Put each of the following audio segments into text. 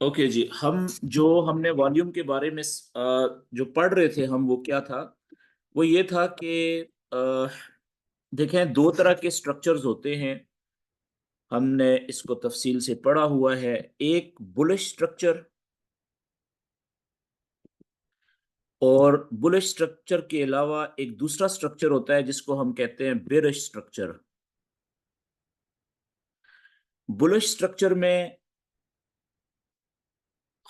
Okay जी। हमने volume के बारे में जो पढ़ रहे थे हम, वो क्या था? वो ये था कि देखें, दो तरह के स्ट्रक्चर्स होते हैं। हमने इसको तफसील से पढ़ा हुआ है। एक बुलिश स्ट्रक्चर, और बुलिश स्ट्रक्चर के अलावा एक दूसरा स्ट्रक्चर होता है जिसको हम कहते हैं बेरिश स्ट्रक्चर। बुलिश स्ट्रक्चर में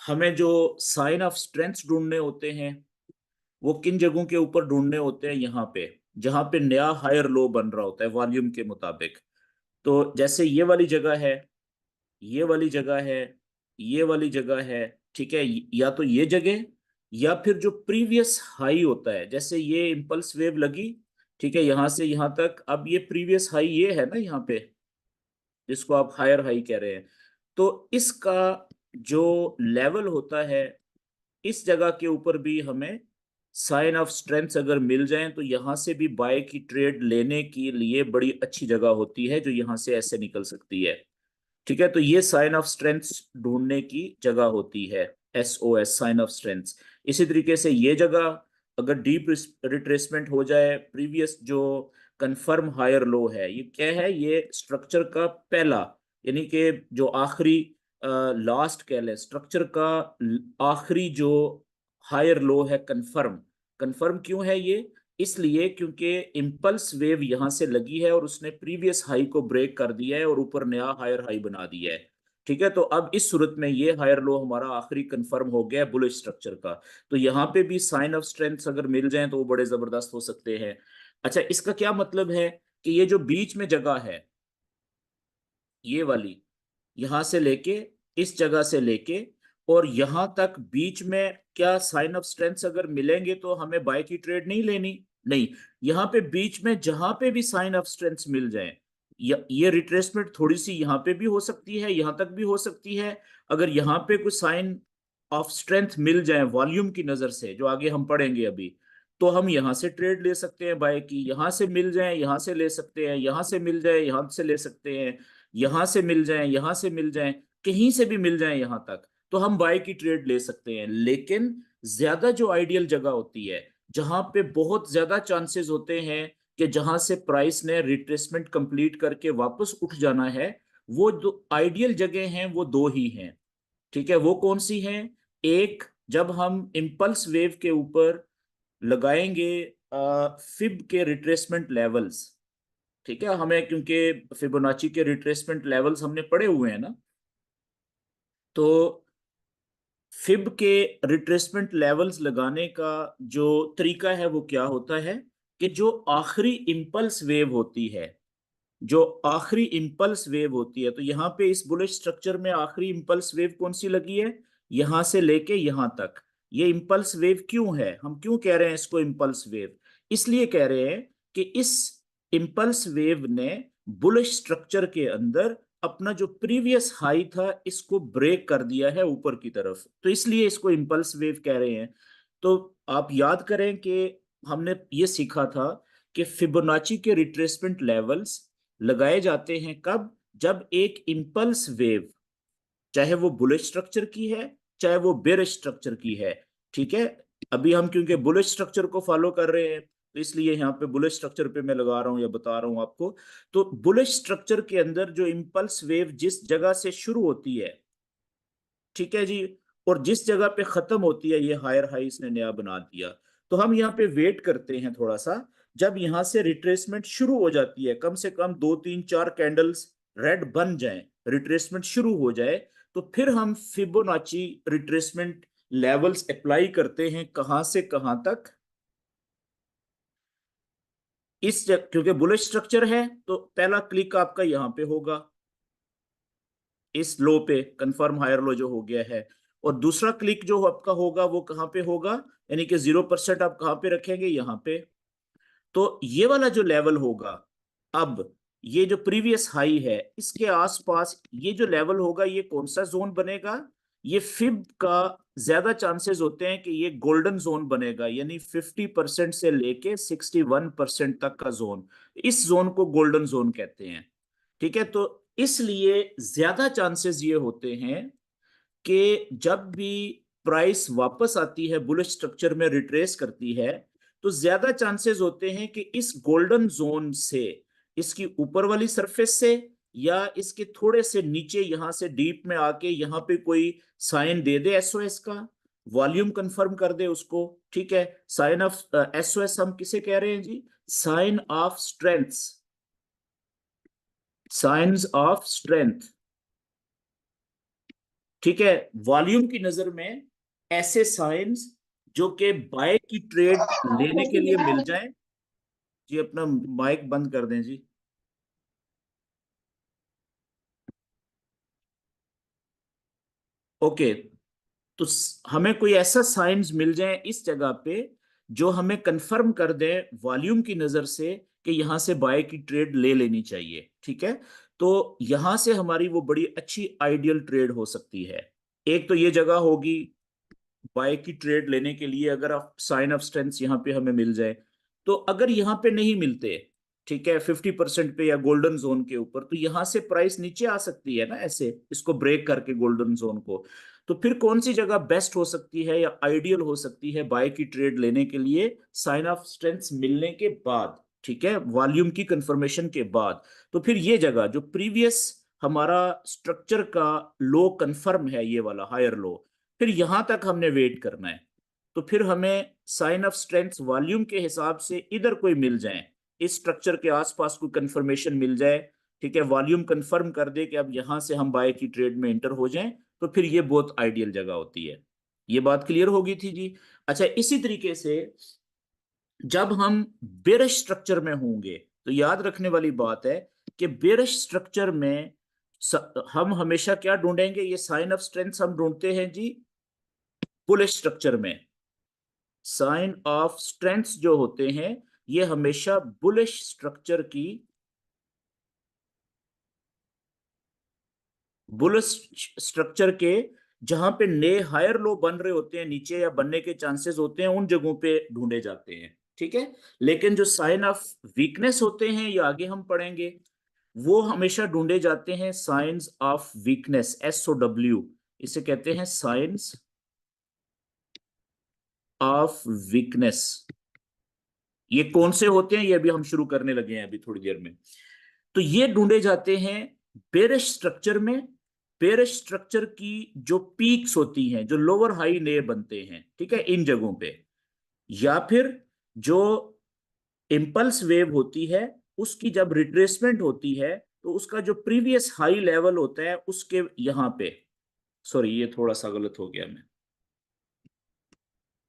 हमें जो साइन ऑफ स्ट्रेंथ ढूंढने होते हैं, वो किन जगहों के ऊपर ढूंढने होते हैं? यहाँ पे, जहां पे नया हायर लो बन रहा होता है वॉल्यूम के मुताबिक। तो जैसे ये वाली जगह है, ये वाली जगह है, ये वाली जगह है, ठीक है। या तो ये जगह, या फिर जो प्रीवियस हाई होता है, जैसे ये इंपल्स वेव लगी, ठीक है, यहां से यहां तक। अब ये प्रीवियस हाई ये है ना यहाँ पे, जिसको आप हायर हाई कह रहे हैं। तो इसका जो लेवल होता है, इस जगह के ऊपर भी हमें साइन ऑफ स्ट्रेंथ अगर मिल जाए तो यहां से भी बाय की ट्रेड लेने के लिए बड़ी अच्छी जगह होती है, जो यहां से ऐसे निकल सकती है। ठीक है, तो ये साइन ऑफ स्ट्रेंथ ढूंढने की जगह होती है, SOS, साइन ऑफ स्ट्रेंथ। इसी तरीके से ये जगह, अगर डीप रिट्रेसमेंट हो जाए, प्रीवियस जो कंफर्म हायर लो है, ये क्या है? ये स्ट्रक्चर का पहला, यानी कि जो आखिरी, लास्ट कह लें, स्ट्रक्चर का आखिरी जो हायर लो है, कंफर्म। कंफर्म क्यों है ये? इसलिए क्योंकि इम्पल्स वेव यहां से लगी है और उसने प्रीवियस हाई को ब्रेक कर दिया है और ऊपर नया हायर हाई बना दिया है। ठीक है, तो अब इस सूरत में ये हायर लो हमारा आखिरी कंफर्म हो गया बुलिश स्ट्रक्चर का। तो यहाँ पे भी साइन ऑफ स्ट्रेंथ अगर मिल जाए तो वो बड़े जबरदस्त हो सकते हैं। अच्छा, इसका क्या मतलब है? कि ये जो बीच में जगह है, ये वाली, यहां से लेके, इस जगह से लेके और यहां तक बीच में, क्या साइन ऑफ स्ट्रेंथ अगर मिलेंगे तो हमें बाय की ट्रेड नहीं लेनी? नहीं। यहां पे बीच में जहां पे भी साइन ऑफ स्ट्रेंथ मिल जाए, ये रिट्रेसमेंट थोड़ी सी यहां पे भी हो सकती है, यहां तक भी हो सकती है। अगर यहां पे कुछ साइन ऑफ स्ट्रेंथ मिल जाए वॉल्यूम की नजर से, जो आगे हम पढ़ेंगे अभी, तो हम यहां से ट्रेड ले सकते हैं बाय की। यहां से मिल जाए यहां से ले सकते हैं, यहां से मिल जाए यहां से ले सकते हैं, यहां से मिल जाए यहां से मिल जाए, कहीं से भी मिल जाए यहां तक, तो हम बाय की ट्रेड ले सकते हैं। लेकिन ज्यादा जो आइडियल जगह होती है, जहां पे बहुत ज्यादा चांसेस होते हैं कि जहां से प्राइस ने रिट्रेसमेंट कंप्लीट करके वापस उठ जाना है, वो दो आइडियल जगह हैं, वो दो ही हैं। ठीक है, वो कौन सी हैं? एक, जब हम इम्पल्स वेव के ऊपर लगाएंगे फिब के रिट्रेसमेंट लेवल्स। ठीक है, हमें क्योंकि फिबोनाची के रिट्रेसमेंट लेवल्स हमने पढ़े हुए हैं ना, तो फिब के रिट्रेसमेंट लेवल्स लगाने का जो तरीका है वो क्या होता है? कि जो आखिरी इंपल्स वेव होती है, जो आखिरी इंपल्स वेव होती है, तो यहाँ पे इस बुलिश स्ट्रक्चर में आखिरी इंपल्स वेव कौन सी लगी है? यहां से लेके यहां तक। ये इंपल्स वेव क्यों है? हम क्यों कह रहे हैं इसको इंपल्स वेव? इसलिए कह रहे हैं कि इस इंपल्स वेव ने बुलिश स्ट्रक्चर के अंदर अपना जो प्रीवियस हाई था, इसको ब्रेक कर दिया है ऊपर की तरफ, तो इसलिए इसको इंपल्स वेव कह रहे हैं। तो आप याद करें कि हमने ये सीखा था कि फिबोनाची के रिट्रेसमेंट लेवल्स लगाए जाते हैं कब? जब एक इंपल्स वेव, चाहे वो बुलिश स्ट्रक्चर की है, चाहे वो बेरिश स्ट्रक्चर की है, ठीक है। अभी हम क्योंकि बुलिश स्ट्रक्चर को फॉलो कर रहे हैं, तो इसलिए यहाँ पे बुलिश स्ट्रक्चर पे मैं लगा रहा हूं या बता रहा हूं आपको। तो बुलिश स्ट्रक्चर के अंदर जो इंपल्स वेव जिस जगह से शुरू होती है, ठीक है जी, और जिस जगह पे खत्म होती है, ये हायर हाई इसने नया बना दिया। तो हम यहाँ पे वेट करते हैं थोड़ा सा। जब यहां से रिट्रेसमेंट शुरू हो जाती है, कम से कम दो तीन चार कैंडल्स रेड बन जाएं, रिट्रेसमेंट शुरू हो जाए, तो फिर हम फिबोनाची रिट्रेसमेंट लेवल्स अप्लाई करते हैं। कहां से कहां तक? क्योंकि बुलिश स्ट्रक्चर है, तो पहला क्लिक आपका यहां पे होगा, इस लो पे, कंफर्म हायर लो जो हो गया है। और दूसरा क्लिक जो आपका होगा वो कहाँ पे होगा? यानी कि 0% आप कहाँ पे रखेंगे? यहाँ पे। तो ये वाला जो लेवल होगा, अब ये जो प्रीवियस हाई है, इसके आसपास ये जो लेवल होगा, ये कौन सा जोन बनेगा? ये फिब का ज्यादा चांसेस होते हैं कि ये गोल्डन जोन बनेगा, यानी 50% से लेके 61% तक का जोन। इस जोन को गोल्डन जोन कहते हैं। ठीक है, तो इसलिए ज्यादा चांसेस ये होते हैं कि जब भी प्राइस वापस आती है, बुलिश स्ट्रक्चर में रिट्रेस करती है, तो ज्यादा चांसेस होते हैं कि इस गोल्डन जोन से, इसकी ऊपर वाली सरफेस से, या इसके थोड़े से नीचे यहां से डीप में आके यहाँ पे कोई साइन दे दे एसओएस का, वॉल्यूम कंफर्म कर दे उसको। ठीक है, साइन ऑफ एसओएस हम किसे कह रहे हैं जी? Sine of strength, science of strength. ठीक है, वॉल्यूम की नजर में ऐसे साइंस जो कि बाय की ट्रेड लेने के लिए मिल जाएं। जी अपना माइक बंद कर दें जी। ओके, तो हमें कोई ऐसा साइंस मिल जाए इस जगह पे जो हमें कंफर्म कर दे वॉल्यूम की नजर से कि यहां से बाय की ट्रेड ले लेनी चाहिए। ठीक है, तो यहां से हमारी वो बड़ी अच्छी आइडियल ट्रेड हो सकती है। एक तो ये जगह होगी बाय की ट्रेड लेने के लिए, अगर आप साइन ऑफ स्ट्रेंथ यहाँ पे हमें मिल जाए। तो अगर यहाँ पे नहीं मिलते, ठीक है, 50% पे या गोल्डन जोन के ऊपर, तो यहाँ से प्राइस नीचे आ सकती है ना, ऐसे इसको ब्रेक करके गोल्डन जोन को। तो फिर कौन सी जगह बेस्ट हो सकती है या आइडियल हो सकती है बाय की ट्रेड लेने के लिए? साइन ऑफ स्ट्रेंथ मिलने के बाद, ठीक है, वॉल्यूम की कंफर्मेशन के बाद। तो फिर ये जगह जो प्रीवियस हमारा स्ट्रक्चर का लो कंफर्म है, ये वाला हायर लो, फिर यहां तक हमने वेट करना है। तो फिर हमें साइन ऑफ स्ट्रेंथ वॉल्यूम के हिसाब से इधर कोई मिल जाए, इस स्ट्रक्चर के आसपास कोई कंफर्मेशन मिल जाए, ठीक है, वॉल्यूम कंफर्म कर दे कि अब यहां से हम बाय की ट्रेड में एंटर हो जाएं, तो फिर ये बहुत आइडियल जगह होती है। ये बात क्लियर होगी थी जी। अच्छा, इसी तरीके से जब हम बेरिश स्ट्रक्चर में होंगे, तो याद रखने वाली बात है कि बेरिश स्ट्रक्चर में हम हमेशा क्या ढूंढेंगे? ये साइन ऑफ स्ट्रेंथ हम ढूंढते हैं जी बुलिश स्ट्रक्चर में। साइन ऑफ स्ट्रेंथ जो होते हैं ये हमेशा बुलिश स्ट्रक्चर की, बुलिश स्ट्रक्चर के जहां पे नए हायर लो बन रहे होते हैं नीचे या बनने के चांसेस होते हैं, उन जगहों पे ढूंढे जाते हैं। ठीक है, लेकिन जो साइन ऑफ वीकनेस होते हैं, ये आगे हम पढ़ेंगे, वो हमेशा ढूंढे जाते हैं साइंस ऑफ वीकनेस, SOW, इसे कहते हैं साइंस ऑफ वीकनेस। ये कौन से होते हैं ये भी हम शुरू करने लगे हैं अभी थोड़ी देर में। तो ये ढूंढे जाते हैं बेरिश स्ट्रक्चर में। बेरिश स्ट्रक्चर की जो पीक्स होती हैं, जो लोअर हाई नए बनते हैं, ठीक है, इन जगहों पे, या फिर जो इंपल्स वेव होती है उसकी जब रिट्रेसमेंट होती है, तो उसका जो प्रीवियस हाई लेवल होता है उसके यहां पे, सॉरी ये थोड़ा सा गलत हो गया मैं,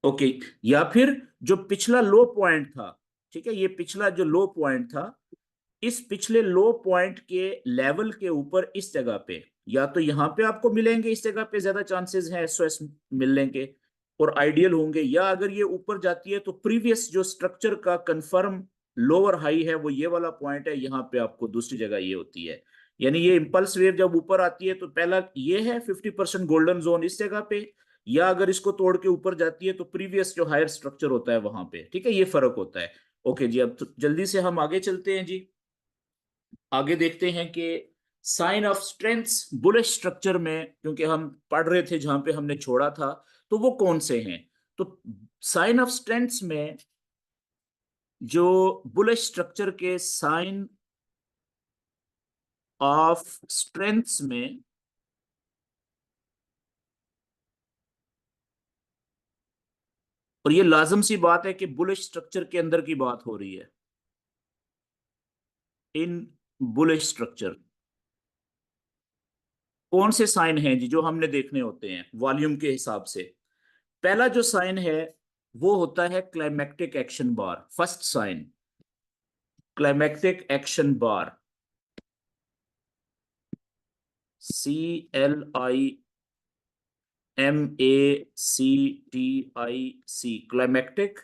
ओके, या फिर जो पिछला लो पॉइंट था, ठीक है, ये पिछला जो लो पॉइंट था, इस पिछले लो पॉइंट के लेवल के ऊपर इस जगह पे, या तो यहां पे आपको मिलेंगे, इस जगह पे ज्यादा चांसेस हैं SOS मिलने के और आइडियल होंगे, या अगर ये ऊपर जाती है तो प्रीवियस जो स्ट्रक्चर का कंफर्म लोअर हाई है वो ये वाला पॉइंट है, यहाँ पे आपको दूसरी जगह ये होती है। यानी ये इंपल्स वेव जब ऊपर आती है तो पहला ये है 50% गोल्डन जोन इस जगह पे, या अगर इसको तोड़ के ऊपर जाती है तो प्रीवियस जो हायर स्ट्रक्चर होता है वहां पे। ठीक है, ये फर्क होता है। ओके जी, अब तो जल्दी से हम आगे चलते हैं जी। आगे देखते हैं कि sign of strengths bullish structure में, क्योंकि हम पढ़ रहे थे जहां पे हमने छोड़ा था, तो वो कौन से हैं? तो साइन ऑफ स्ट्रेंथ्स में जो बुलिश स्ट्रक्चर के साइन ऑफ स्ट्रेंथ्स में, और ये लाजम सी बात है कि बुलिश स्ट्रक्चर के अंदर की बात हो रही है, इन बुलिश स्ट्रक्चर कौन से साइन हैं जी जो हमने देखने होते हैं वॉल्यूम के हिसाब से? पहला जो साइन है वो होता है क्लाइमेक्टिक एक्शन बार, फर्स्ट साइन क्लाइमेक्टिक एक्शन बार, CLIMACTIC, क्लाइमेक्टिक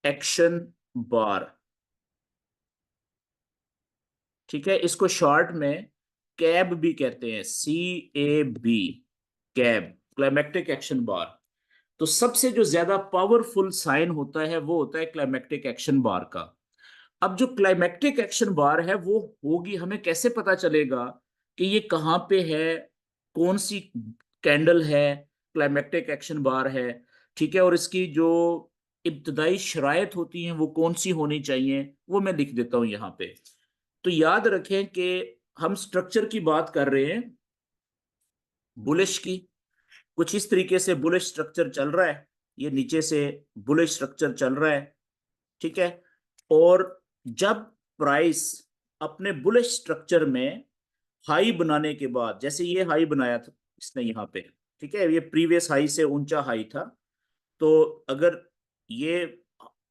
एक्शन बार। ठीक है, इसको शॉर्ट में कैब भी कहते हैं, CAB, कैब, क्लाइमेक्टिक एक्शन बार। तो सबसे जो ज्यादा पावरफुल साइन होता है वो होता है क्लाइमेक्टिक एक्शन बार का। अब जो क्लाइमेक्टिक एक्शन बार है वो होगी, हमें कैसे पता चलेगा कि ये कहाँ पे है कौन सी कैंडल है, क्लाइमेक्टिक एक्शन बार है, ठीक है, और इसकी जो इब्तदाई शराइत होती हैं वो कौन सी होनी चाहिए, वो मैं लिख देता हूं यहाँ पे। तो याद रखें कि हम स्ट्रक्चर की बात कर रहे हैं बुलिश की। कुछ इस तरीके से बुलिश स्ट्रक्चर चल रहा है, ये नीचे से बुलिश स्ट्रक्चर चल रहा है, ठीक है। और जब प्राइस अपने बुलिश स्ट्रक्चर में हाई बनाने के बाद, जैसे ये हाई बनाया था इसने यहाँ पे, ठीक है, ये प्रीवियस हाई से ऊंचा हाई था, तो अगर ये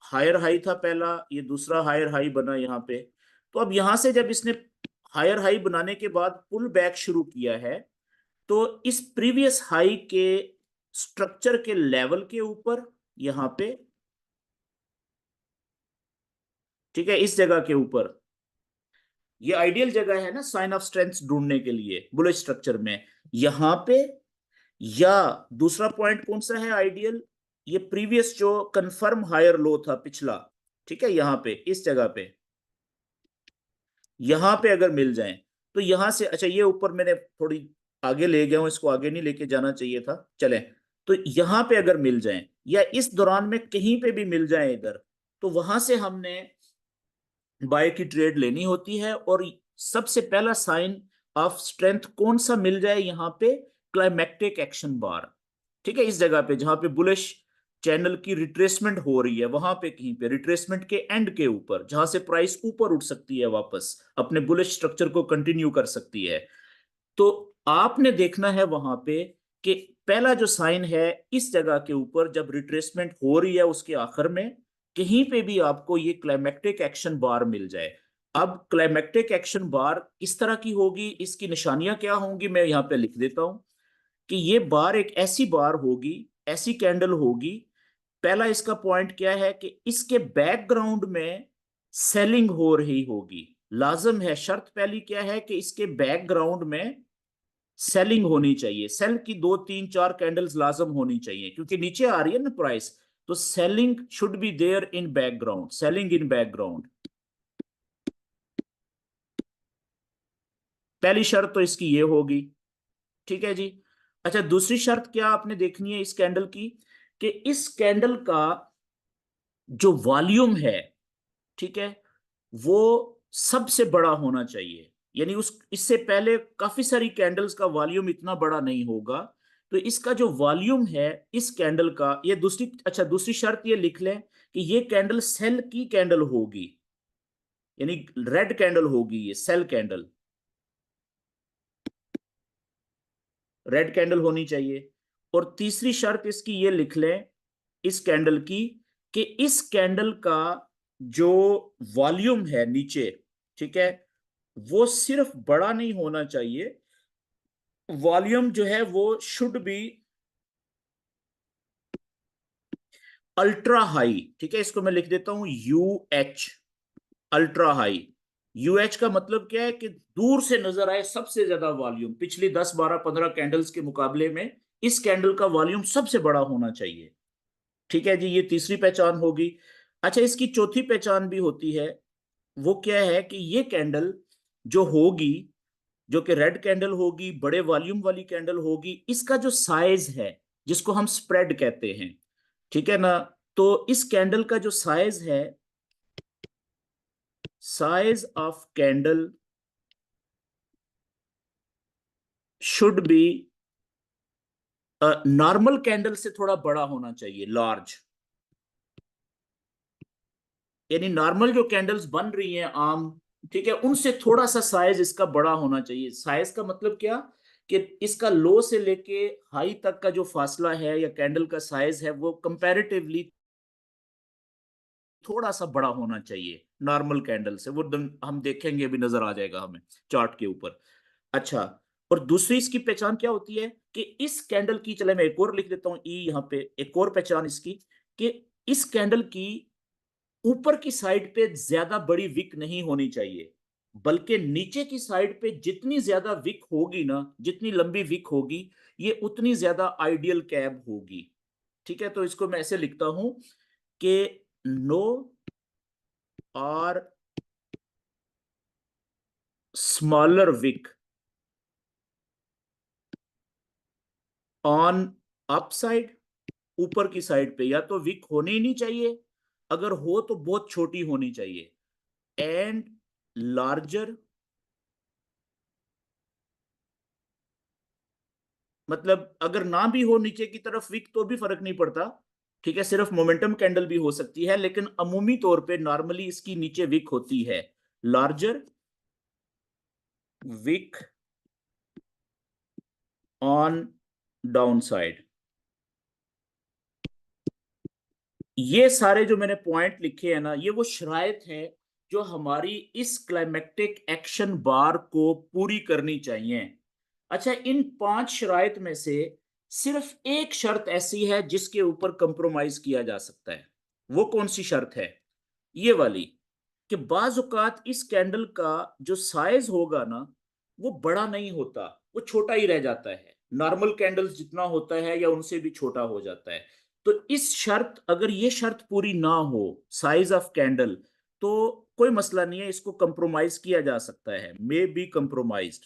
हायर हाई था पहला, ये दूसरा हायर हाई बना यहाँ पे, तो अब यहां से जब इसने हायर हाई बनाने के बाद पुल बैक शुरू किया है, तो इस प्रीवियस हाई के स्ट्रक्चर के लेवल के ऊपर यहां पे, ठीक है, इस जगह के ऊपर, ये आइडियल जगह है ना साइन ऑफ स्ट्रेंथ ढूंढने के लिए बुलिश स्ट्रक्चर में, यहां पे, या दूसरा पॉइंट कौन सा है आइडियल, ये प्रीवियस जो कंफर्म हायर लो था पिछला, ठीक है, यहां पे इस जगह पे, यहां पे अगर मिल जाए, तो यहां से, अच्छा ये ऊपर मैंने थोड़ी आगे ले गया हूं, इसको आगे नहीं लेके जाना चाहिए था, चले, तो यहां पे अगर मिल जाए या इस दौरान में कहीं पे भी मिल जाए इधर, तो वहां से हमने बाय की ट्रेड लेनी होती है। और सबसे पहला साइन ऑफ स्ट्रेंथ कौन सा मिल जाए यहाँ पे, क्लाइमेक्टिक एक्शन बार, ठीक है, इस जगह पे जहां पे बुलिश चैनल की रिट्रेसमेंट हो रही है, वहां पे कहीं पे रिट्रेसमेंट के एंड के ऊपर, जहां से प्राइस ऊपर उठ सकती है, वापस अपने बुलिश स्ट्रक्चर को कंटिन्यू कर सकती है। तो आपने देखना है वहां पे कि पहला जो साइन है इस जगह के ऊपर, जब रिट्रेसमेंट हो रही है उसके आखिर में, कहीं पे भी आपको ये क्लाइमेक्टिक एक्शन बार मिल जाए। अब क्लाइमेक्टिक एक्शन बार किस तरह की होगी, इसकी निशानियां क्या होंगी, मैं यहाँ पे लिख देता हूं कि ये बार एक ऐसी बार होगी, ऐसी कैंडल होगी। पहला इसका पॉइंट क्या है कि इसके बैकग्राउंड में सेलिंग हो रही होगी, लाजम है, शर्त पहली क्या है कि इसके बैकग्राउंड में सेलिंग होनी चाहिए, सेल की दो तीन चार कैंडल्स लाजम होनी चाहिए, क्योंकि नीचे आ रही है ना प्राइस, तो selling should be there in background, selling in background, पहली शर्त तो इसकी ये होगी, ठीक है जी। अच्छा, दूसरी शर्त क्या आपने देखनी है इस कैंडल की, कि इस कैंडल का जो वॉल्यूम है, ठीक है, वो सबसे बड़ा होना चाहिए, यानी उस इससे पहले काफी सारी कैंडल्स का वॉल्यूम इतना बड़ा नहीं होगा, तो इसका जो वॉल्यूम है इस कैंडल का, ये दूसरी, अच्छा दूसरी शर्त ये लिख लें कि ये कैंडल सेल की कैंडल होगी, यानी रेड कैंडल होगी, ये सेल कैंडल, रेड कैंडल होनी चाहिए। और तीसरी शर्त इसकी ये लिख लें इस कैंडल की, कि इस कैंडल का जो वॉल्यूम है नीचे, ठीक है, वो सिर्फ बड़ा नहीं होना चाहिए, वॉल्यूम जो है वो शुड बी अल्ट्रा हाई, ठीक है, इसको मैं लिख देता हूं U H, ultra high. U H का मतलब क्या है कि दूर से नजर आए सबसे ज्यादा वॉल्यूम, पिछली 10 12 15 कैंडल्स के मुकाबले में इस कैंडल का वॉल्यूम सबसे बड़ा होना चाहिए, ठीक है जी, ये तीसरी पहचान होगी। अच्छा, इसकी चौथी पहचान भी होती है, वो क्या है कि ये कैंडल जो होगी, जो कि रेड कैंडल होगी, बड़े वॉल्यूम वाली कैंडल होगी, इसका जो साइज है, जिसको हम स्प्रेड कहते हैं, ठीक है ना, तो इस कैंडल का जो साइज है, size of candle should be normal candle से थोड़ा बड़ा होना चाहिए, लार्ज, यानी नॉर्मल जो कैंडल्स बन रही हैं आम, ठीक है, उनसे थोड़ा सा साइज इसका बड़ा होना चाहिए। साइज का मतलब क्या, कि इसका लो से लेके हाई तक का जो फासला है या कैंडल का साइज है, वो कंपैरेटिवली थोड़ा सा बड़ा होना चाहिए नॉर्मल कैंडल से, वो हम देखेंगे, अभी नजर आ जाएगा हमें चार्ट के ऊपर। अच्छा, और दूसरी इसकी पहचान क्या होती है कि इस कैंडल की, चले मैं एक और लिख देता हूं ई यहाँ पे, एक और पहचान इसकी, कि इस कैंडल की ऊपर की साइड पे ज्यादा बड़ी विक नहीं होनी चाहिए, बल्कि नीचे की साइड पे जितनी ज्यादा विक होगी ना, जितनी लंबी विक होगी, ये उतनी ज्यादा आइडियल कैब होगी, ठीक है। तो इसको मैं ऐसे लिखता हूं कि नो और smaller wick, on up side, ऊपर की साइड पे या तो विक होनी ही नहीं चाहिए, अगर हो तो बहुत छोटी होनी चाहिए, एंड लार्जर, मतलब अगर ना भी हो नीचे की तरफ विक तो भी फर्क नहीं पड़ता, ठीक है, सिर्फ मोमेंटम कैंडल भी हो सकती है, लेकिन अमूमी तौर पे नॉर्मली इसकी नीचे विक होती है, larger wick on down side. ये सारे जो मैंने पॉइंट लिखे हैं ना, ये वो शराइत हैं जो हमारी इस क्लाइमेक्टिक एक्शन बार को पूरी करनी चाहिए। अच्छा, इन 5 शराइत में से सिर्फ एक शर्त ऐसी है जिसके ऊपर कंप्रोमाइज किया जा सकता है। वो कौन सी शर्त है? ये वाली, कि बाज औकात इस कैंडल का जो साइज होगा ना, वो बड़ा नहीं होता, वो छोटा ही रह जाता है, नॉर्मल कैंडल्स जितना होता है या उनसे भी छोटा हो जाता है। तो इस शर्त, अगर ये शर्त पूरी ना हो, साइज ऑफ कैंडल, तो कोई मसला नहीं है, इसको कंप्रोमाइज किया जा सकता है, मे बी कंप्रोमाइज्ड।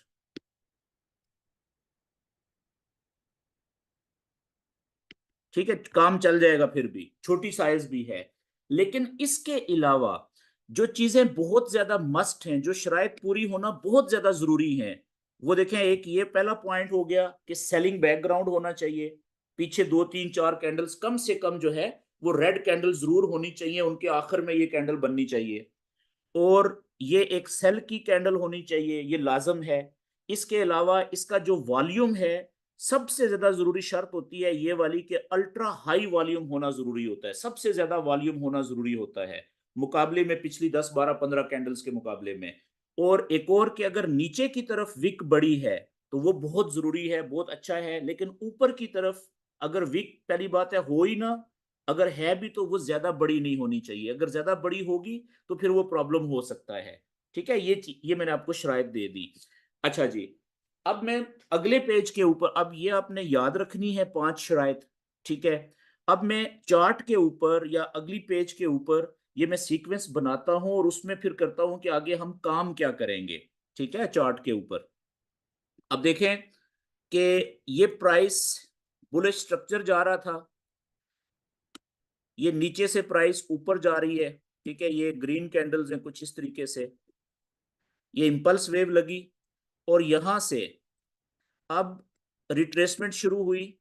ठीक है, काम चल जाएगा, फिर भी छोटी साइज भी है। लेकिन इसके अलावा जो चीजें बहुत ज्यादा मस्ट हैं, जो शराइत पूरी होना बहुत ज्यादा जरूरी है, वो देखें। एक ये पहला पॉइंट हो गया कि सेलिंग बैकग्राउंड होना चाहिए, पीछे 2 3 4 कैंडल्स कम से कम जो है वो रेड कैंडल जरूर होनी चाहिए, उनके आखिर में ये कैंडल बननी चाहिए। और ये एक सेल की कैंडल होनी चाहिए, ये लाजम है। इसके अलावा इसका जो वॉल्यूम है, सबसे ज्यादा जरूरी शर्त होती है ये वाली, कि अल्ट्रा हाई वॉल्यूम होना जरूरी होता है, सबसे ज्यादा वॉल्यूम होना जरूरी होता है मुकाबले में पिछली 10 12 15 कैंडल्स के मुकाबले में। और एक और, कि अगर नीचे की तरफ विक बड़ी है तो वो बहुत जरूरी है, बहुत अच्छा है, लेकिन ऊपर की तरफ अगर विक, पहली बात है, हो ही ना, अगर है भी तो वो ज्यादा बड़ी नहीं होनी चाहिए, अगर ज्यादा बड़ी होगी तो फिर वो प्रॉब्लम हो सकता है। ठीक है, ये मैंने आपको शराइत दे दी। अच्छा जी, अब मैं अगले पेज के ऊपर, अब ये आपने याद रखनी है 5 शराइत। ठीक है, अब मैं चार्ट के ऊपर या अगली पेज के ऊपर ये मैं सीक्वेंस बनाता हूं और उसमें फिर करता हूं कि आगे हम काम क्या करेंगे। ठीक है, चार्ट के ऊपर अब देखें कि ये प्राइस बुलिश स्ट्रक्चर जा रहा था, ये नीचे से प्राइस ऊपर जा रही है। ठीक है, ये ग्रीन कैंडल्स हैं कुछ इस तरीके से, ये इंपल्स वेव लगी, और यहां से अब रिट्रेसमेंट शुरू हुई,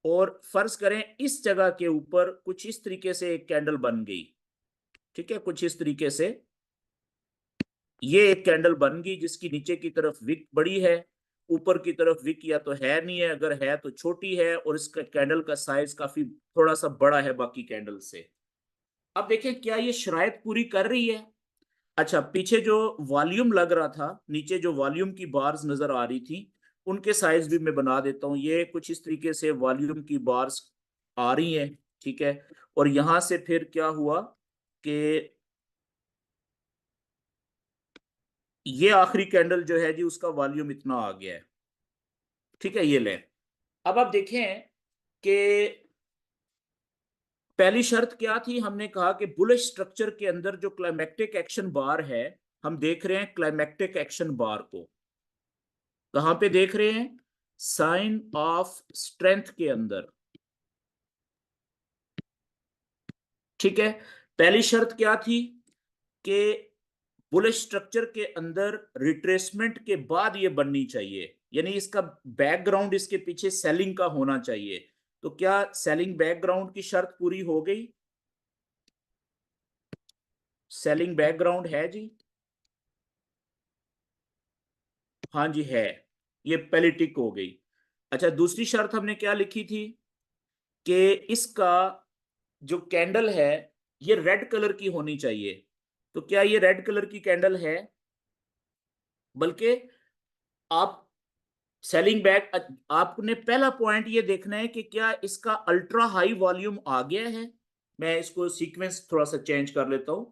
और फर्ज करें इस जगह के ऊपर कुछ इस तरीके से एक कैंडल बन गई। ठीक है, कुछ इस तरीके से ये एक कैंडल बन गई जिसकी नीचे की तरफ विक बड़ी है, ऊपर की तरफ विक या तो है नहीं है, अगर है तो छोटी है, और इसका कैंडल का साइज काफी थोड़ा सा बड़ा है बाकी कैंडल से। अब देखें क्या ये शराइत पूरी कर रही है। अच्छा, पीछे जो वॉल्यूम लग रहा था, नीचे जो वॉल्यूम की बार्स नजर आ रही थी, उनके साइज भी मैं बना देता हूं। ये कुछ इस तरीके से वॉल्यूम की बार्स आ रही हैं। ठीक है, और यहां से फिर क्या हुआ कि ये आखिरी कैंडल जो है जी, उसका वॉल्यूम इतना आ गया है। ठीक है, ये लें। अब आप देखें कि पहली शर्त क्या थी, हमने कहा कि बुलिश स्ट्रक्चर के अंदर जो क्लाइमेक्टिक एक्शन बार है, हम देख रहे हैं क्लाइमेक्टिक एक्शन बार को कहां पे देख रहे हैं, साइन ऑफ स्ट्रेंथ के अंदर। ठीक है, पहली शर्त क्या थी कि बुलिश स्ट्रक्चर के अंदर रिट्रेसमेंट के बाद ये बननी चाहिए, यानी इसका बैकग्राउंड इसके पीछे सेलिंग का होना चाहिए। तो क्या सेलिंग बैकग्राउंड की शर्त पूरी हो गई? सेलिंग बैकग्राउंड है जी, हाँ जी है, ये पहली टिक हो गई। अच्छा, दूसरी शर्त हमने क्या लिखी थी कि इसका जो कैंडल है ये रेड कलर की होनी चाहिए। तो क्या ये रेड कलर की कैंडल है? बल्कि आप सेलिंग बैक, आपने पहला पॉइंट ये देखना है कि क्या इसका अल्ट्रा हाई वॉल्यूम आ गया है। मैं इसको सीक्वेंस थोड़ा सा चेंज कर लेता हूं,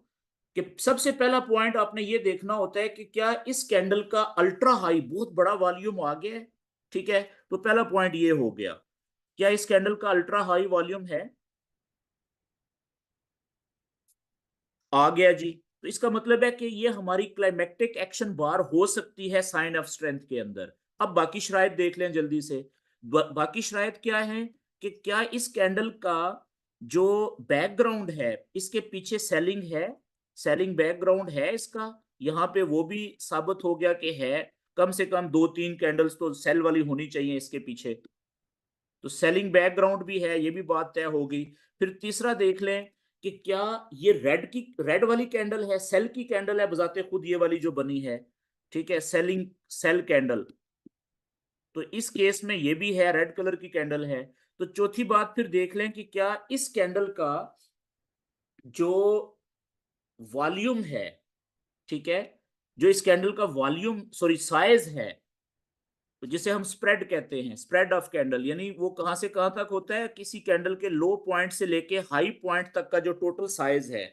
कि सबसे पहला पॉइंट आपने ये देखना होता है कि क्या इस कैंडल का अल्ट्रा हाई बहुत बड़ा वॉल्यूम आ गया है। ठीक है, तो पहला पॉइंट ये हो गया, क्या इस कैंडल का अल्ट्रा हाई वॉल्यूम है? आ गया जी। तो इसका मतलब है कि ये हमारी क्लाइमेक्टिक एक्शन बार हो सकती है साइन ऑफ स्ट्रेंथ के अंदर। अब बाकी शराइत देख लें जल्दी से। बाकी शराइत क्या है कि क्या इस कैंडल का जो बैकग्राउंड है इसके पीछे सेलिंग है, सेलिंग बैकग्राउंड है इसका, यहाँ पे वो भी साबित हो गया कि है, कम से कम 2-3 कैंडल्स तो सेल वाली होनी चाहिए इसके पीछे, तो सेलिंग बैकग्राउंड भी है, ये भी बात तय हो गई। फिर तीसरा देख लें कि क्या ये रेड वाली कैंडल है, सेल की कैंडल है बजाते खुद, ये वाली जो बनी है, ठीक है, सेलिंग सेल कैंडल, तो इस केस में ये भी है, रेड कलर की कैंडल है। तो चौथी बात फिर देख लें कि क्या इस कैंडल का जो वॉल्यूम है, ठीक है, जो इस कैंडल का वॉल्यूम सॉरी साइज है, तो जिसे हम स्प्रेड कहते हैं, स्प्रेड ऑफ कैंडल, यानी वो कहां से कहां तक होता है, किसी कैंडल के लो पॉइंट से लेके हाई पॉइंट तक का जो टोटल साइज है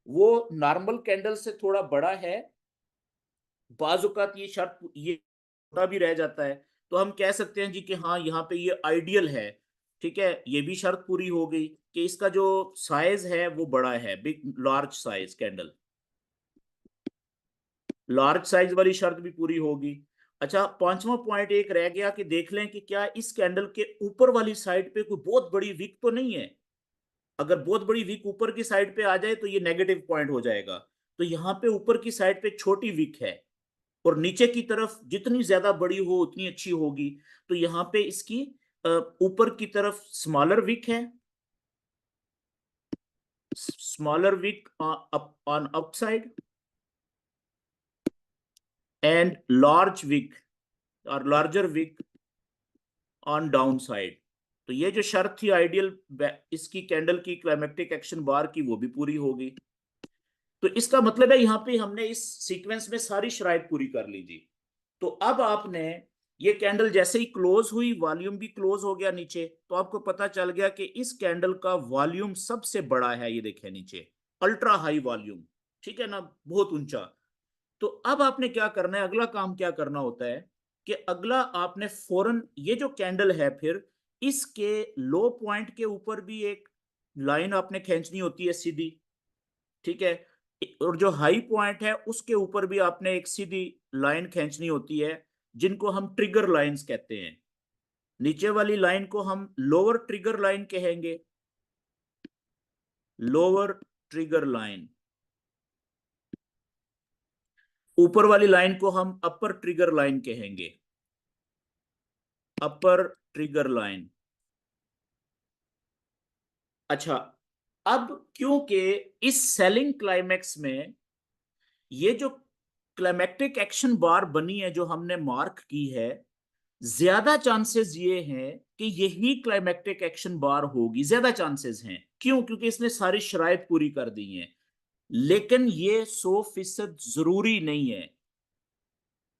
वो नॉर्मल कैंडल से थोड़ा बड़ा है, बाजुकात ये शर्त ये छोटा भी रह जाता है, तो हम कह सकते हैं जी कि हाँ यहाँ पे ये आइडियल है, ठीक है, ये भी शर्त पूरी हो गई कि इसका जो साइज है वो बड़ा है, big large size candle, large size वाली शर्त भी पूरी होगी। अच्छा, पांचवा पॉइंट एक रह गया कि देख लें कि क्या इस कैंडल के ऊपर वाली साइड पे कोई बहुत बड़ी विक तो नहीं है, अगर बहुत बड़ी विक ऊपर की साइड पे आ जाए तो ये नेगेटिव पॉइंट हो जाएगा, तो यहाँ पे ऊपर की साइड पे छोटी विक है और नीचे की तरफ जितनी ज्यादा बड़ी हो उतनी अच्छी होगी, तो यहाँ पे इसकी ऊपर की तरफ स्मॉलर विक है, smaller wick on upside and large wick और larger wick on down side. तो ये जो शर्त थी आइडियल इसकी कैंडल की क्लाइमेक्टिक एक्शन बार की, वो भी पूरी होगी। तो इसका मतलब है यहाँ पे हमने इस सीक्वेंस में सारी शराइत पूरी कर ली जी। तो अब आपने ये कैंडल जैसे ही क्लोज हुई, वॉल्यूम भी क्लोज हो गया नीचे, तो आपको पता चल गया कि इस कैंडल का वॉल्यूम सबसे बड़ा है, ये देखें नीचे अल्ट्रा हाई वॉल्यूम, ठीक है ना, बहुत ऊंचा। तो अब आपने क्या करना है, अगला काम क्या करना होता है कि अगला आपने फौरन ये जो कैंडल है फिर इसके लो पॉइंट के ऊपर भी एक लाइन आपने खींचनी होती है सीधी, ठीक है, और जो हाई पॉइंट है उसके ऊपर भी आपने एक सीधी लाइन खींचनी होती है, जिनको हम ट्रिगर लाइंस कहते हैं। नीचे वाली लाइन को हम लोअर ट्रिगर लाइन कहेंगे, लोअर ट्रिगर लाइन, ऊपर वाली लाइन को हम अपर ट्रिगर लाइन कहेंगे, अपर ट्रिगर लाइन। अच्छा, अब क्योंकि इस सेलिंग क्लाइमेक्स में ये जो क्लाइमेक्टिक एक्शन बार बनी है जो हमने मार्क की है, ज्यादा चांसेस ये हैं कि यही क्लाइमेक्टिक एक्शन बार होगी, ज्यादा चांसेस हैं, क्यों, क्योंकि इसने सारी शराइत पूरी कर दी हैं। लेकिन ये 100% जरूरी नहीं है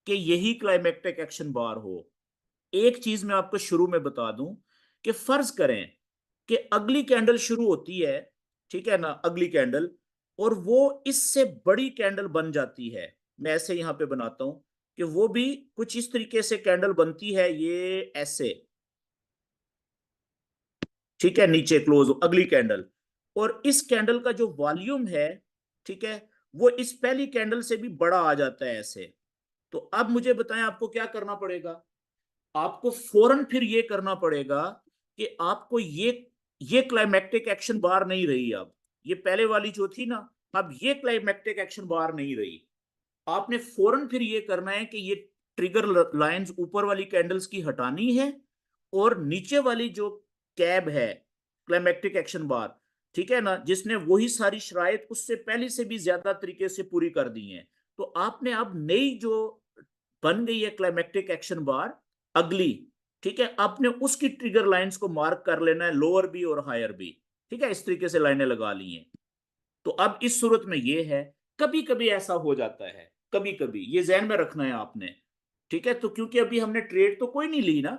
कि यही क्लाइमेक्टिक एक्शन बार हो। एक चीज मैं आपको शुरू में बता दूं कि फर्ज करें कि अगली कैंडल शुरू होती है, ठीक है ना, अगली कैंडल, और वो इससे बड़ी कैंडल बन जाती है, मैं ऐसे यहां पे बनाता हूं कि वो भी कुछ इस तरीके से कैंडल बनती है, ये ऐसे, ठीक है, नीचे क्लोज अगली कैंडल, और इस कैंडल का जो वॉल्यूम है, ठीक है, वो इस पहली कैंडल से भी बड़ा आ जाता है ऐसे। तो अब मुझे बताएं आपको क्या करना पड़ेगा, आपको फौरन फिर ये करना पड़ेगा कि आपको ये क्लाइमेक्टिक एक्शन बार नहीं रही, अब ये पहले वाली जो थी ना, अब ये क्लाइमेक्टिक एक्शन बार नहीं रही, आपने फौरन फिर ये करना है कि ये ट्रिगर लाइंस ऊपर वाली कैंडल्स की हटानी है, और नीचे वाली जो कैब है क्लाइमेक्टिक एक्शन बार, ठीक है ना, जिसने वही सारी शराइत उससे पहले से भी ज्यादा तरीके से पूरी कर दी है, तो आपने अब नई जो बन गई है क्लाइमेक्टिक एक्शन बार अगली, ठीक है, आपने उसकी ट्रिगर लाइंस को मार्क कर लेना है, लोअर भी और हायर भी, ठीक है, इस तरीके से लाइनें लगा ली हैं। तो अब इस सूरत में ये है, कभी कभी ऐसा हो जाता है, कभी कभी ये जहन में रखना है आपने, ठीक है, तो क्योंकि अभी हमने ट्रेड तो कोई नहीं ली ना,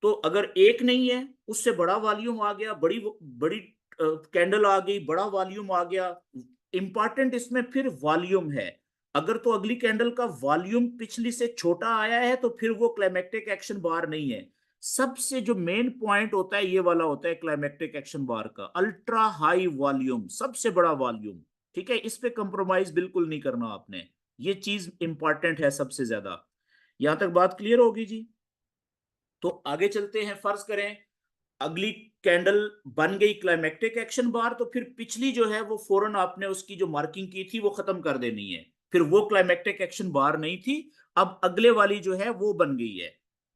तो अगर एक नहीं है उससे बड़ा वॉल्यूम आ गया, बड़ी बड़ी कैंडल आ गई, बड़ा वॉल्यूम आ गया, इंपॉर्टेंट इसमें फिर वॉल्यूम है। अगर तो अगली कैंडल का वॉल्यूम पिछली से छोटा आया है तो फिर वो क्लाइमेक्टिक एक्शन बार नहीं है। सबसे जो मेन पॉइंट होता है ये वाला होता है क्लाइमेक्टिक एक्शन बार का, अल्ट्रा हाई वॉल्यूम, सबसे बड़ा वॉल्यूम, ठीक है, इस पे कंप्रोमाइज बिल्कुल नहीं करना आपने, ये चीज इंपॉर्टेंट है सबसे ज्यादा। यहां तक बात क्लियर होगी जी? तो आगे चलते हैं, फर्ज करें अगली कैंडल बन गई क्लाइमेक्टिक एक्शन बार, तो फिर पिछली जो है वो फौरन आपने उसकी जो मार्किंग की थी वो खत्म कर देनी है। फिर वो क्लाइमेक्टिक एक्शन बार नहीं थी, अब अगले वाली जो है वो बन गई है।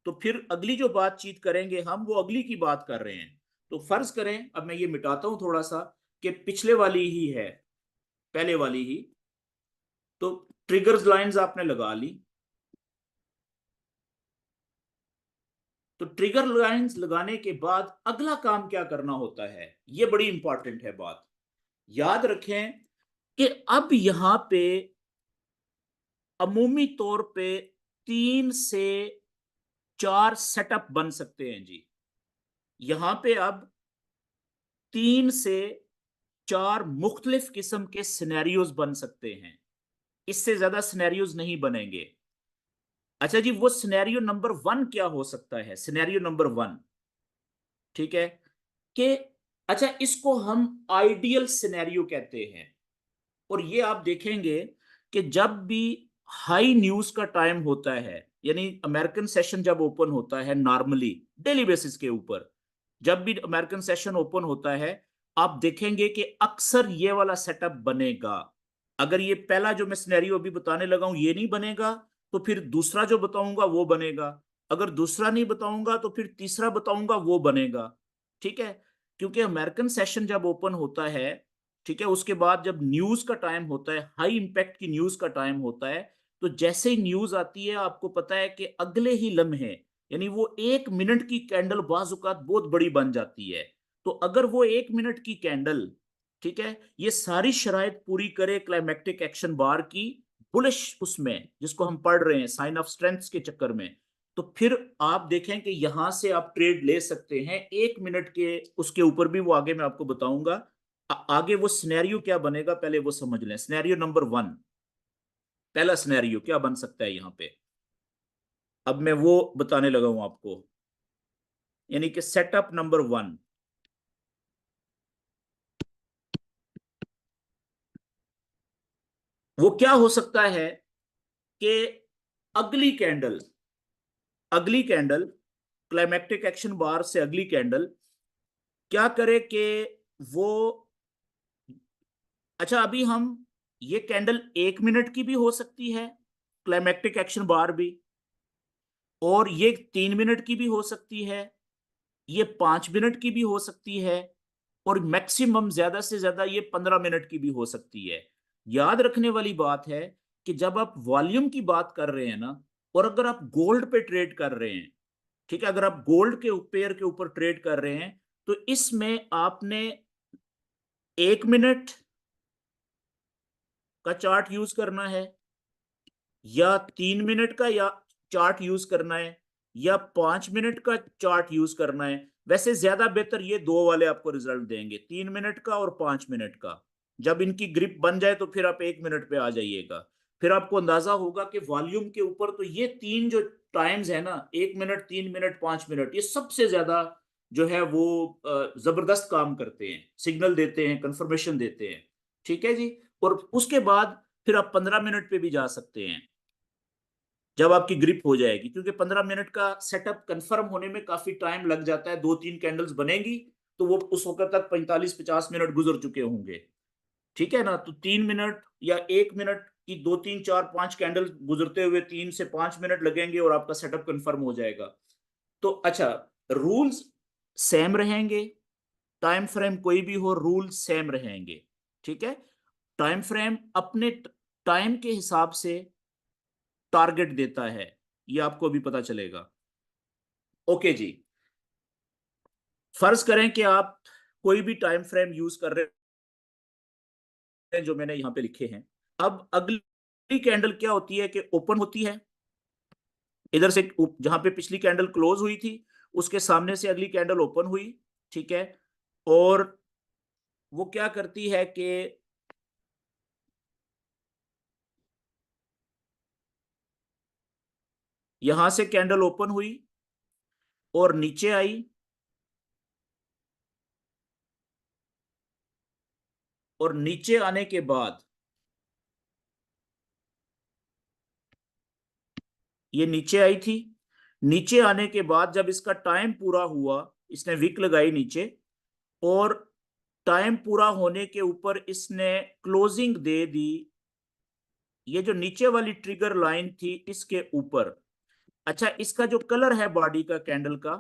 तो फिर अगली जो बातचीत करेंगे हम वो अगली की बात कर रहे हैं। तो फर्ज करें, अब मैं ये मिटाता हूं थोड़ा सा, कि पिछले वाली ही है, पहले वाली ही। तो ट्रिगर्स लाइंस आपने लगा ली। तो ट्रिगर लाइंस लगाने के बाद अगला काम क्या करना होता है, ये बड़ी इंपॉर्टेंट है बात। याद रखें कि अब यहां पे अमूमी तौर पे 3 से 4 सेटअप बन सकते हैं जी। यहां पे अब 3 से 4 मुख्तलिफ किस्म के सिनेरियोज बन सकते हैं, इससे ज्यादा सिनेरियोज नहीं बनेंगे। अच्छा जी, वो सिनेरियो नंबर 1 क्या हो सकता है? सिनेरियो नंबर 1, ठीक है, कि अच्छा इसको हम आइडियल सिनेरियो कहते हैं। और ये आप देखेंगे कि जब भी हाई न्यूज का टाइम होता है, यानी अमेरिकन सेशन जब ओपन होता है नॉर्मली डेली बेसिस के ऊपर, जब भी अमेरिकन सेशन ओपन होता है, आप देखेंगे कि अक्सर ये वाला सेटअप बनेगा। अगर ये पहला जो मैं सिनेरियो अभी बताने लगा हूं ये नहीं बनेगा, तो फिर दूसरा जो बताऊंगा वो बनेगा। अगर दूसरा नहीं बताऊंगा तो फिर तीसरा बताऊंगा वो बनेगा। ठीक है, क्योंकि अमेरिकन सेशन जब ओपन होता है, ठीक है, उसके बाद जब न्यूज का टाइम होता है, हाई इंपैक्ट की न्यूज का टाइम होता है, तो जैसे ही न्यूज आती है आपको पता है कि अगले ही लम्हे, यानी वो 1 मिनट की कैंडल बाजुकात बहुत बड़ी बन जाती है। तो अगर वो 1 मिनट की कैंडल, ठीक है, ये सारी शराइत पूरी करे क्लाइमेक्टिक एक्शन बार की, बुलिश उसमें जिसको हम पढ़ रहे हैं साइन ऑफ स्ट्रेंथ के चक्कर में, तो फिर आप देखें कि यहां से आप ट्रेड ले सकते हैं 1 मिनट के, उसके ऊपर भी वो आगे मैं आपको बताऊंगा। आगे वो सिनेरियो क्या बनेगा पहले वो समझ लें। सिनेरियो नंबर 1, पहला सिनेरियो क्या बन सकता है यहां पे, अब मैं वो बताने लगा हूं आपको। यानी कि सेटअप नंबर 1, वो क्या हो सकता है कि अगली कैंडल, अगली कैंडल क्लाइमेक्टिक एक्शन बार से अगली कैंडल क्या करे कि वो, अच्छा अभी हम, ये कैंडल 1 मिनट की भी हो सकती है क्लाइमेक्टिक एक्शन बार भी, और ये 3 मिनट की भी हो सकती है, ये 5 मिनट की भी हो सकती है, और मैक्सिमम ज्यादा से ज्यादा ये 15 मिनट की भी हो सकती है। याद रखने वाली बात है कि जब आप वॉल्यूम की बात कर रहे हैं ना, और अगर आप गोल्ड पे ट्रेड कर रहे हैं, ठीक है, अगर आप गोल्ड के पेयर के ऊपर ट्रेड कर रहे हैं, तो इसमें आपने 1 मिनट का चार्ट यूज करना है, या 3 मिनट का या चार्ट यूज करना है, या 5 मिनट का चार्ट यूज करना है। वैसे ज्यादा बेहतर ये दो वाले आपको रिजल्ट देंगे, 3 मिनट का और 5 मिनट का। जब इनकी ग्रिप बन जाए तो फिर आप 1 मिनट पे आ जाइएगा। फिर आपको अंदाजा होगा कि वॉल्यूम के ऊपर तो ये तीन जो टाइम्स है ना, 1 मिनट, 3 मिनट, 5 मिनट, ये सबसे ज्यादा जो है वो जबरदस्त काम करते हैं, सिग्नल देते हैं, कंफर्मेशन देते हैं। ठीक है जी। और उसके बाद फिर आप 15 मिनट पे भी जा सकते हैं जब आपकी ग्रिप हो जाएगी, क्योंकि 15 मिनट का सेटअप कंफर्म होने में काफी टाइम लग जाता है। 2-3 कैंडल्स बनेगी तो वो उस वक्त तक 45-50 मिनट गुजर चुके होंगे। ठीक है ना, तो 3 मिनट या 1 मिनट की 2-3-4-5 कैंडल गुजरते हुए 3 से 5 मिनट लगेंगे और आपका सेटअप कंफर्म हो जाएगा। तो अच्छा, रूल्स सेम रहेंगे, टाइम फ्रेम कोई भी हो रूल सेम रहेंगे। ठीक है, टाइम फ्रेम अपने टाइम के हिसाब से टारगेट देता है, ये आपको अभी पता चलेगा। ओके जी, फर्ज करें कि आप कोई भी टाइम फ्रेम यूज कर रहे हैं जो मैंने यहां पे लिखे हैं। अब अगली कैंडल क्या होती है कि ओपन होती है इधर से, जहां पे पिछली कैंडल क्लोज हुई थी उसके सामने से अगली कैंडल ओपन हुई। ठीक है, और वो क्या करती है कि यहां से कैंडल ओपन हुई और नीचे आई, और नीचे आने के बाद ये नीचे आई थी, नीचे आने के बाद जब इसका टाइम पूरा हुआ, इसने विक लगाई नीचे, और टाइम पूरा होने के ऊपर इसने क्लोजिंग दे दी, ये जो नीचे वाली ट्रिगर लाइन थी इसके ऊपर। अच्छा, इसका जो कलर है बॉडी का कैंडल का,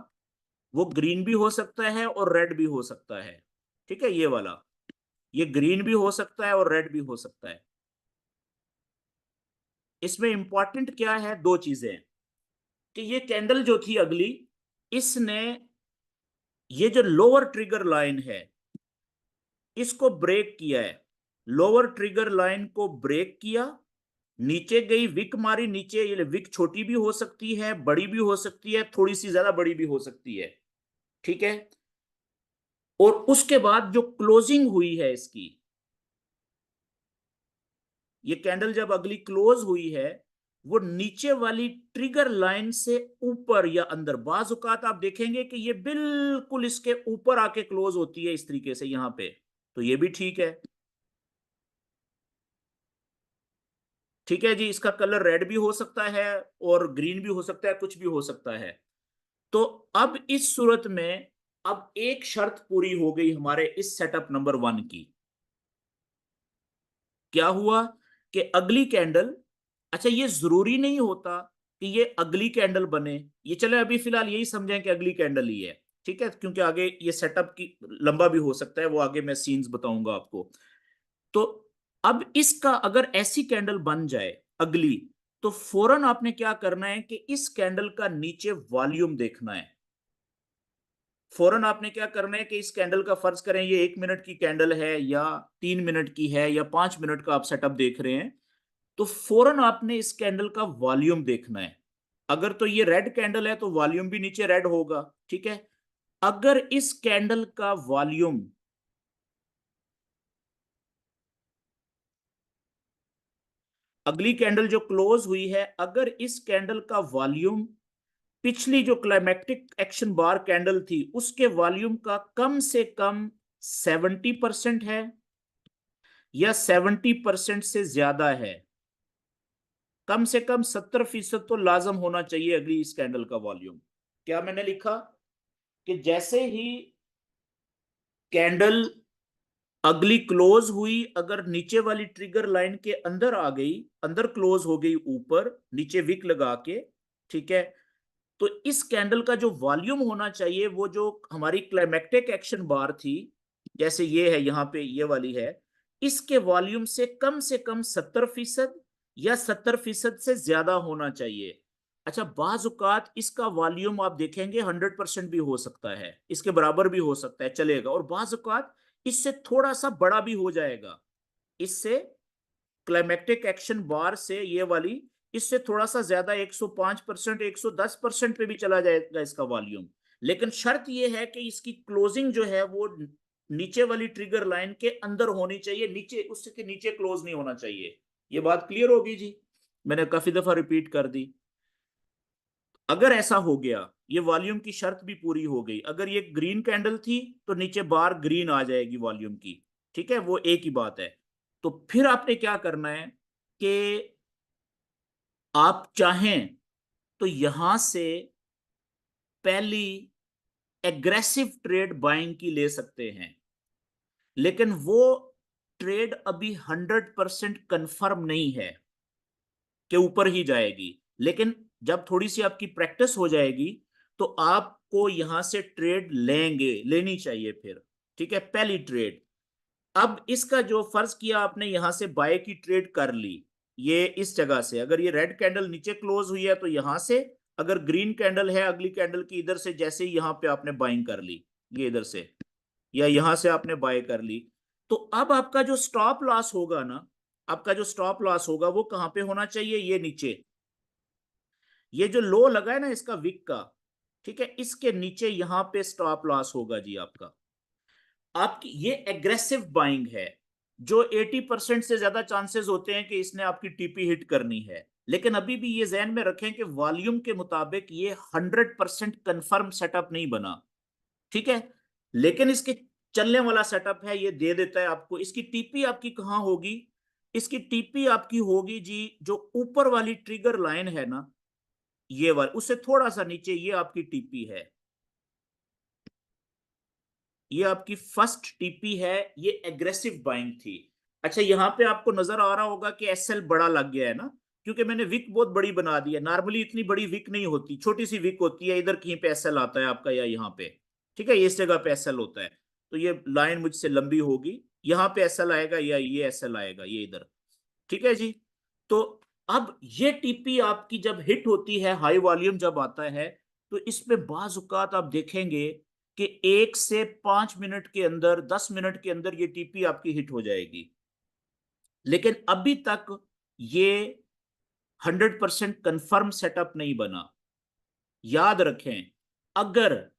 वो ग्रीन भी हो सकता है और रेड भी हो सकता है। ठीक है, ये वाला, ये ग्रीन भी हो सकता है और रेड भी हो सकता है। इसमें इंपॉर्टेंट क्या है, दो चीजें, कि ये कैंडल जो थी अगली, इसने ये जो लोअर ट्रिगर लाइन है इसको ब्रेक किया है। लोअर ट्रिगर लाइन को ब्रेक किया, नीचे गई, विक मारी नीचे। ये विक छोटी भी हो सकती है, बड़ी भी हो सकती है, थोड़ी सी ज्यादा बड़ी भी हो सकती है। ठीक है, और उसके बाद जो क्लोजिंग हुई है इसकी, ये कैंडल जब अगली क्लोज हुई है, वो नीचे वाली ट्रिगर लाइन से ऊपर या अंदर, बाज औकात आप देखेंगे कि ये बिल्कुल इसके ऊपर आके क्लोज होती है इस तरीके से यहां पे, तो ये भी ठीक है। ठीक है जी, इसका कलर रेड भी हो सकता है और ग्रीन भी हो सकता है, कुछ भी हो सकता है। तो अब इस सूरत में अब एक शर्त पूरी हो गई हमारे इस सेटअप नंबर 1 की। क्या हुआ कि अगली कैंडल, अच्छा ये जरूरी नहीं होता कि ये अगली कैंडल बने, ये चले अभी फिलहाल यही समझें कि अगली कैंडल ही है। ठीक है, क्योंकि आगे ये सेटअप की लंबा भी हो सकता है, वो आगे मैं सीन्स बताऊंगा आपको। तो अब इसका अगर ऐसी कैंडल बन जाए अगली, तो फौरन आपने क्या करना है कि इस कैंडल का नीचे वॉल्यूम देखना है। फौरन आपने क्या करना है कि इस कैंडल का, फर्ज करें ये 1 मिनट की कैंडल है या 3 मिनट की है या 5 मिनट का आप सेटअप देख रहे हैं, तो फौरन आपने इस कैंडल का वॉल्यूम देखना है। अगर तो ये रेड कैंडल है तो वॉल्यूम भी नीचे रेड होगा। ठीक है, अगर इस कैंडल का वॉल्यूम, अगली कैंडल जो क्लोज हुई है, अगर इस कैंडल का वॉल्यूम पिछली जो क्लाइमेक्टिक एक्शन बार कैंडल थी उसके वॉल्यूम का कम से कम 70% है या 70% से ज्यादा है, कम से कम 70% तो लाजम होना चाहिए अगली इस कैंडल का वॉल्यूम। क्या मैंने लिखा कि जैसे ही कैंडल अगली क्लोज हुई, अगर नीचे वाली ट्रिगर लाइन के अंदर आ गई, अंदर क्लोज हो गई ऊपर नीचे विक लगा के, ठीक है, तो इस कैंडल का जो वॉल्यूम होना चाहिए, वो जो हमारी क्लाइमेक्टिक एक्शन बार थी, जैसे ये है यहां पे ये वाली है, इसके वॉल्यूम से कम 70% या 70% से ज्यादा होना चाहिए। अच्छा, बाज औकात इसका वॉल्यूम आप देखेंगे 100% भी हो सकता है, इसके बराबर भी हो सकता है, चलेगा, और बाज औकात इससे थोड़ा सा बड़ा भी हो जाएगा। इससे क्लाइमेक्टिक एक्शन बार से ये वाली, इससे थोड़ा सा ज्यादा 105%, 110% पे भी चला जाएगा इसका वॉल्यूम। लेकिन शर्त यह है कि इसकी क्लोजिंग जो है वो नीचे वाली ट्रिगर लाइन के अंदर होनी चाहिए, नीचे, उसके नीचे क्लोज नहीं होना चाहिए। ये बात क्लियर होगी जी, मैंने काफी दफा रिपीट कर दी। अगर ऐसा हो गया, ये वॉल्यूम की शर्त भी पूरी हो गई, अगर ये ग्रीन कैंडल थी तो नीचे बार ग्रीन आ जाएगी वॉल्यूम की। ठीक है, वो एक ही बात है। तो फिर आपने क्या करना है कि आप चाहें तो यहां से पहली एग्रेसिव ट्रेड बाइंग की ले सकते हैं, लेकिन वो ट्रेड अभी 100% कंफर्म नहीं है कि ऊपर ही जाएगी। लेकिन जब थोड़ी सी आपकी प्रैक्टिस हो जाएगी तो आपको यहां से ट्रेड लेनी चाहिए फिर। ठीक है, पहली ट्रेड। अब इसका जो फर्ज किया आपने, यहां से बाय की ट्रेड कर ली, ये इस जगह से, अगर ये रेड कैंडल नीचे क्लोज हुई है तो यहां से, अगर ग्रीन कैंडल है अगली कैंडल की, इधर से जैसे ही यहां पे आपने बाइंग कर ली, ये इधर से या यहां से आपने बाय कर ली, तो अब आपका जो स्टॉप लॉस होगा ना, आपका जो स्टॉप लॉस होगा वो कहां पे होना चाहिए, ये नीचे, ये जो लो लगा है ना इसका विक का, ठीक है, इसके नीचे यहां पे स्टॉप लॉस होगा जी आपका। आपकी ये एग्रेसिव बाइंग है, जो 80% से ज्यादा चांसेस होते हैं कि इसने आपकी टीपी हिट करनी है। लेकिन अभी भी ये जहन में रखें कि वॉल्यूम के मुताबिक ये 100% कंफर्म सेटअप नहीं बना। ठीक है, लेकिन इसके चलने वाला सेटअप है, ये दे देता है आपको। इसकी टीपी आपकी कहां होगी, इसकी टीपी आपकी होगी जी जो ऊपर वाली ट्रिगर लाइन है ना, ये वाला उससे थोड़ा सा नीचे ये आपकी टीपी है, ये आपकी फर्स्ट टीपी है, ये एग्रेसिव बाइंग थी। अच्छा यहाँ पे आपको नजर आ रहा होगा कि एसएल बड़ा लग गया है ना, क्योंकि मैंने विक बहुत बड़ी बना दी है। नॉर्मली इतनी बड़ी विक नहीं होती, छोटी सी विक होती है, इधर कहीं पे एसएल आता है आपका या यहाँ पे, ठीक है, इस जगह पे एसएल होता है। तो ये लाइन मुझसे लंबी होगी, यहाँ पे एसएल आएगा या ये एसएल आएगा, ये इधर, ठीक है जी। तो अब ये टीपी आपकी जब हिट होती है, हाई वॉल्यूम जब आता है, तो इसमें बाज औकात आप देखेंगे कि 1 से 5 मिनट के अंदर, 10 मिनट के अंदर ये टीपी आपकी हिट हो जाएगी। लेकिन अभी तक ये 100% कंफर्म सेटअप नहीं बना। याद रखें, अगर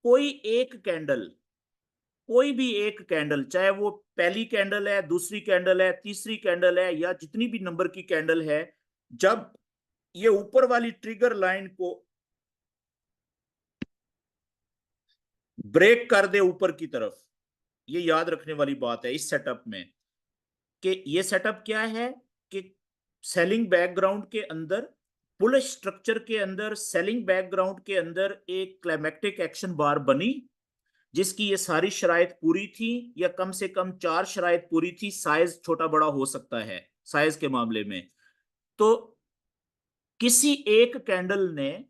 कोई एक कैंडल, कोई भी एक कैंडल, चाहे वो पहली कैंडल है, दूसरी कैंडल है, तीसरी कैंडल है, या जितनी भी नंबर की कैंडल है, जब ये ऊपर वाली ट्रिगर लाइन को ब्रेक कर दे ऊपर की तरफ, ये याद रखने वाली बात है इस सेटअप में, कि ये सेटअप क्या है कि सेलिंग बैकग्राउंड के अंदर, बुलिश स्ट्रक्चर के अंदर, सेलिंग बैकग्राउंड के अंदर एक क्लाइमेक्टिक एक्शन बार बनी, जिसकी ये सारी शराइत पूरी थी, या कम से कम 4 शराइत पूरी थी। साइज छोटा बड़ा हो सकता है साइज के मामले में। तो किसी एक कैंडल ने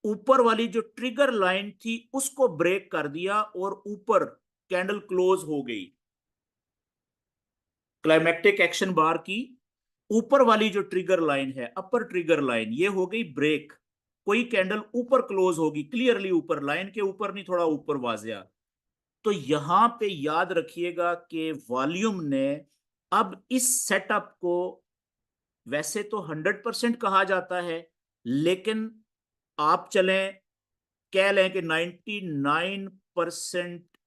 ऊपर वाली जो ट्रिगर लाइन थी उसको ब्रेक कर दिया और ऊपर कैंडल क्लोज हो गई। क्लाइमेक्टिक एक्शन बार की ऊपर वाली जो ट्रिगर लाइन है, अपर ट्रिगर लाइन, ये हो गई ब्रेक। कोई कैंडल ऊपर क्लोज होगी, क्लियरली ऊपर, लाइन के ऊपर नहीं, थोड़ा ऊपर वाजिया। तो यहां पे याद रखिएगा कि वॉल्यूम ने अब इस सेटअप को, वैसे तो 100% कहा जाता है, लेकिन आप चलें, कह लें कि 99%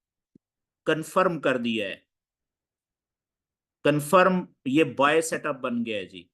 कंफर्म कर दिया है। कंफर्म, ये बाय सेटअप बन गया है जी।